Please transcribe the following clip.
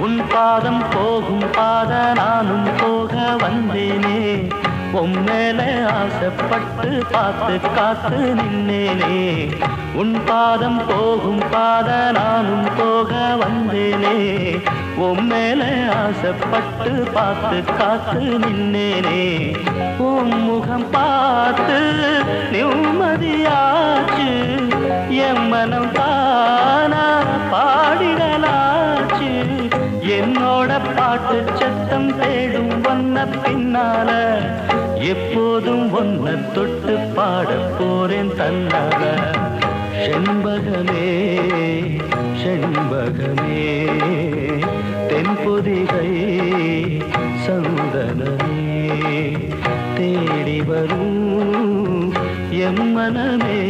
உன் பாதம் போகும் பாத நானும் போக வந்தேனே உம்மேல ஆசைப்பட்டு பார்த்து காத்து நின்னேனே உன் பாதம் போகும் பாத நானும் போக வந்தேனே உம்மேல ஆசைப்பட்டு பார்த்து காத்து நின்னேனே உன் முகம் பார்த்து நிம்மதியாச்சு என் மனம் தானா பாடிடலாச்சு என்னோட பாட்டு சத்தம் தேடும் ஒன்ன பின்னால எப்போதும் ஒன்ன தொட்டு பாட போறேன் தன்னால செண்பகமே செண்பகமே தென்பொதிகை சந்தனமே தேடி வரும் எம்மனமே